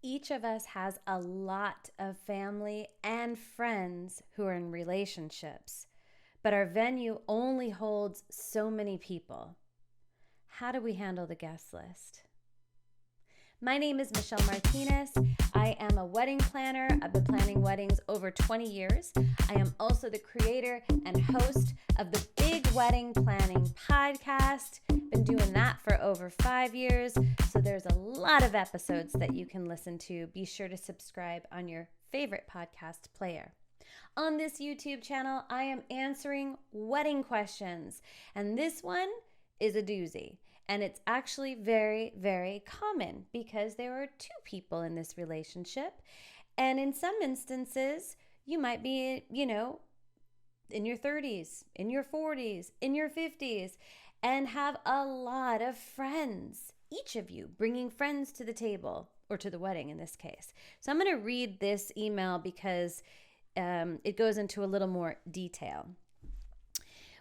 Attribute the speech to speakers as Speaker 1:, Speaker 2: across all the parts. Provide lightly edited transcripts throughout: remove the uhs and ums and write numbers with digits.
Speaker 1: Each of us has a lot of family and friends who are in relationships, but our venue only holds so many people. How do we handle the guest list? My name is Michelle Martinez. I am a wedding planner. I've been planning weddings over 20 years. I am also the creator and host of the Big Wedding Planning podcast. Been doing that for over 5 years, so there's a lot of episodes that you can listen to. Be sure to subscribe on your favorite podcast player. On this YouTube channel, I am answering wedding questions, and this one is a doozy. And it's actually very, very common because there are two people in this relationship. And in some instances, you might be, in your 30s, in your 40s, in your 50s, and have a lot of friends, each of you bringing friends to the table, or to the wedding in this case. So I'm going to read this email because it goes into a little more detail.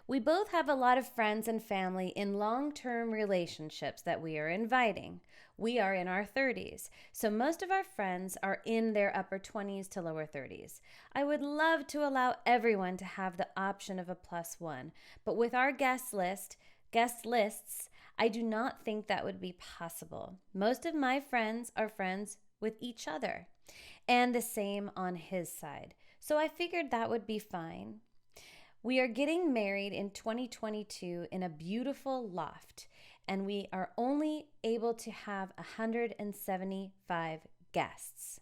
Speaker 1: We both have a lot of friends and family in long-term relationships that we are inviting. We are in our 30s, so most of our friends are in their upper 20s to lower 30s. I would love to allow everyone to have the option of a +1, but with our guest lists, I do not think that would be possible. Most of my friends are friends with each other, and the same on his side. So I figured that would be fine. We are getting married in 2022 in a beautiful loft, and we are only able to have 175 guests.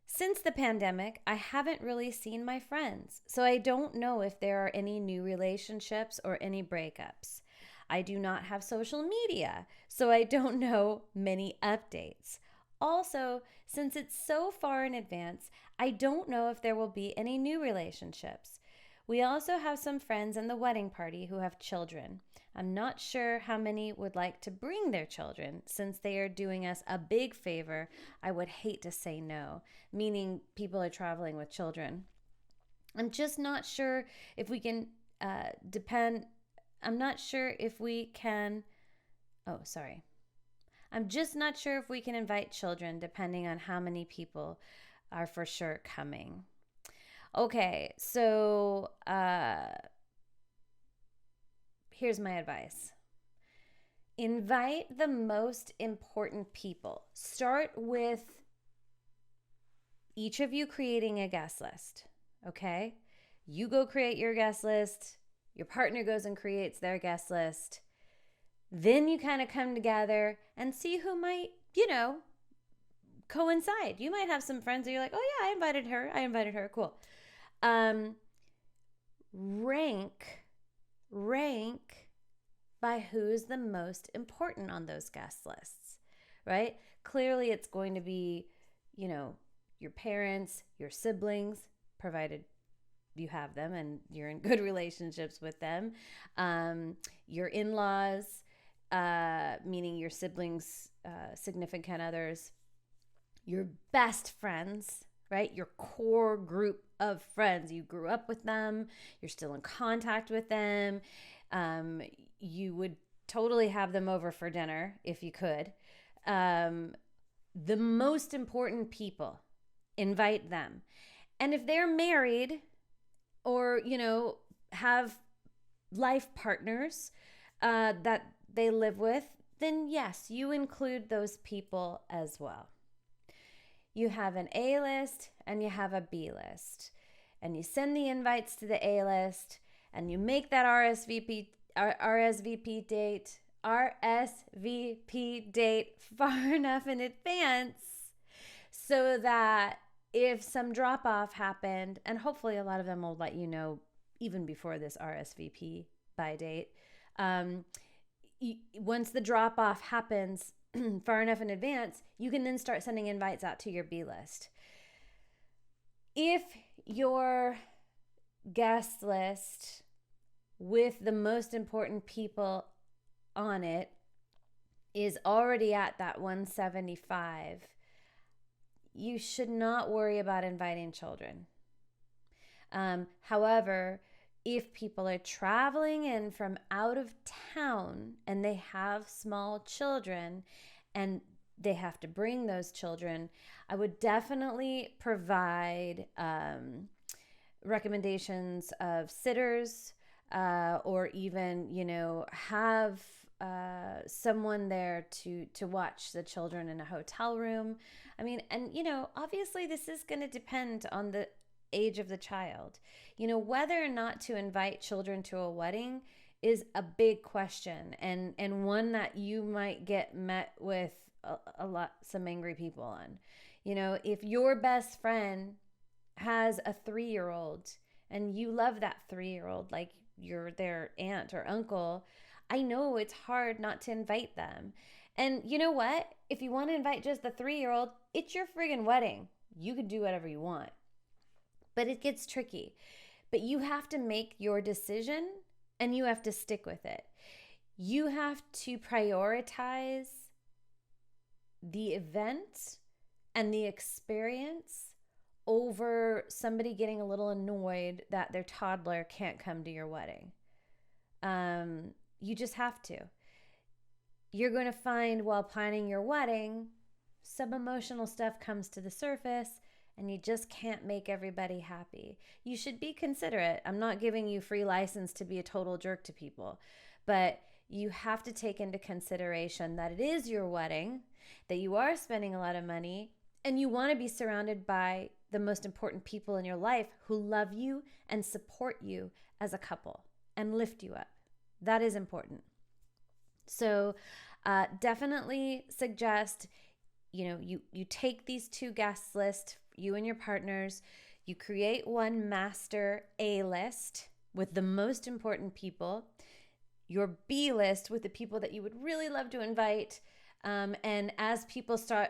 Speaker 1: Since the pandemic, I haven't really seen my friends, so I don't know if there are any new relationships or any breakups. I do not have social media, so I don't know many updates. Also, since it's so far in advance, I don't know if there will be any new relationships. We also have some friends in the wedding party who have children. I'm not sure how many would like to bring their children. Since they are doing us a big favor, I would hate to say no, meaning people are traveling with children. I'm just not sure if we can I'm not sure if we can, I'm just not sure if we can invite children depending on how many people are for sure coming. Okay, so here's my advice. Invite the most important people. Start with each of you creating a guest list, okay? You go create your guest list. Your partner goes and creates their guest list. Then you kind of come together and see who might, coincide. You might have some friends that you're like, oh yeah, I invited her, cool. Rank by who's the most important on those guest lists, right? Clearly it's going to be, your parents, your siblings, provided you have them and you're in good relationships with them, your in-laws, meaning your siblings, significant others, your best friends, right? Your core group of friends. You grew up with them. You're still in contact with them. You would totally have them over for dinner if you could. The most important people, invite them. And if they're married or, have life partners that they live with, then yes, you include those people as well. You have an A list and you have a B list. And you send the invites to the A list and you make that RSVP date far enough in advance so that if some drop off happened, and hopefully a lot of them will let you know even before this RSVP by date, once the drop off happens far enough in advance, you can then start sending invites out to your B list. If your guest list with the most important people on it is already at that 175, you should not worry about inviting children. However, if people are traveling in from out of town and they have small children and they have to bring those children. I would definitely provide recommendations of sitters, or even, have someone there to watch the children in a hotel room. I mean, and obviously this is going to depend on the age of the child. Whether or not to invite children to a wedding is a big question, and one that you might get met with some angry people on. If your best friend has a 3-year-old and you love that 3-year-old like you're their aunt or uncle, I know it's hard not to invite them. And you know what? If you want to invite just the 3-year-old, it's your friggin' wedding. You can do whatever you want. But it gets tricky. But you have to make your decision and you have to stick with it. You have to prioritize the event and the experience over somebody getting a little annoyed that their toddler can't come to your wedding. You just have to. You're going to find while planning your wedding, some emotional stuff comes to the surface, and you just can't make everybody happy. You should be considerate. I'm not giving you free license to be a total jerk to people, but you have to take into consideration that it is your wedding, that you are spending a lot of money, and you want to be surrounded by the most important people in your life who love you and support you as a couple and lift you up. That is important. So definitely suggest, you take these 2 guest lists, you and your partners, you create one master A list with the most important people, your B list with the people that you would really love to invite. And as people start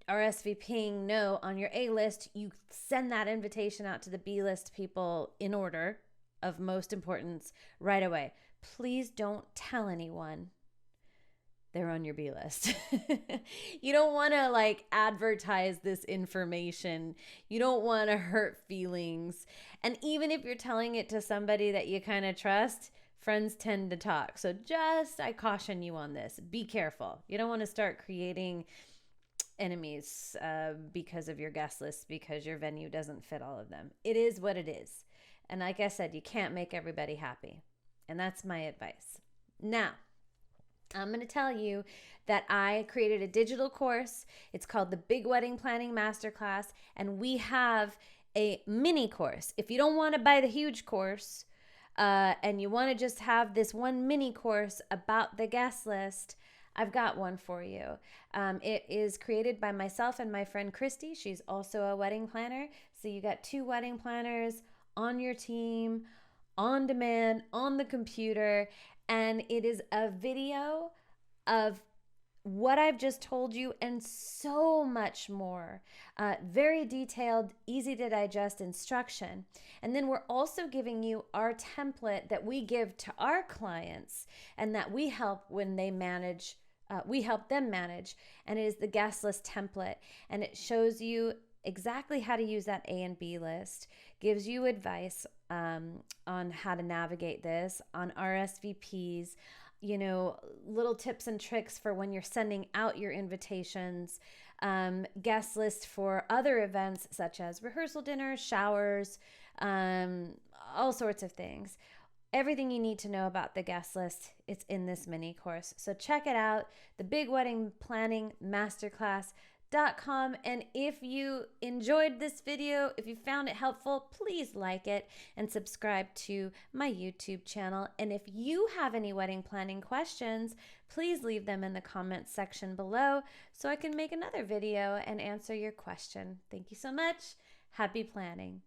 Speaker 1: RSVPing no on your A list, you send that invitation out to the B list people in order of most importance right away. Please don't tell anyone they're on your B list. You don't want to advertise this information. You don't want to hurt feelings. And even if you're telling it to somebody that you kind of trust, friends tend to talk. So I caution you on this. Be careful. You don't want to start creating enemies because of your guest list, because your venue doesn't fit all of them. It is what it is. And like I said, you can't make everybody happy. And that's my advice. Now, I'm going to tell you that I created a digital course. It's called the Big Wedding Planning Masterclass, and we have a mini course. If you don't want to buy the huge course and you want to just have this one mini course about the guest list, I've got one for you. It is created by myself and my friend Christy. She's also a wedding planner. So you got 2 wedding planners on your team, on demand, on the computer. And it is a video of what I've just told you and so much more. Very detailed, easy to digest instruction. And then we're also giving you our template that we give to our clients and that we help when they manage. We help them manage, and it is the guest list template, and it shows you exactly how to use that A and B list, gives you advice on how to navigate this, on RSVPs, little tips and tricks for when you're sending out your invitations, guest list for other events such as rehearsal dinners, showers, all sorts of things. Everything you need to know about the guest list, it's in this mini course. So check it out, the Big Wedding Planning Masterclass.com. And if you enjoyed this video, if you found it helpful, please like it and subscribe to my YouTube channel. And if you have any wedding planning questions, please leave them in the comments section below so I can make another video and answer your question. Thank you so much. Happy planning.